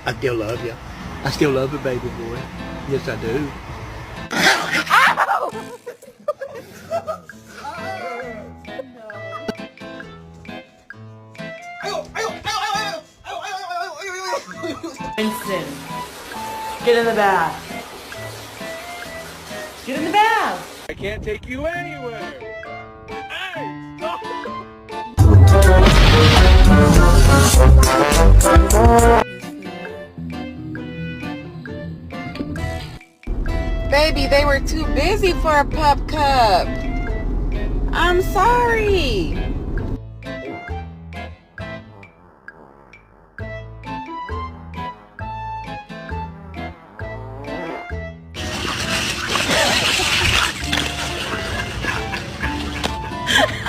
I still love you. I still love the baby boy. Yes, I do. Winston, get in the bath. Get in the bath. I can't take you anywhere. Hey, stop. Baby, they were too busy for a pup cup. I'm sorry.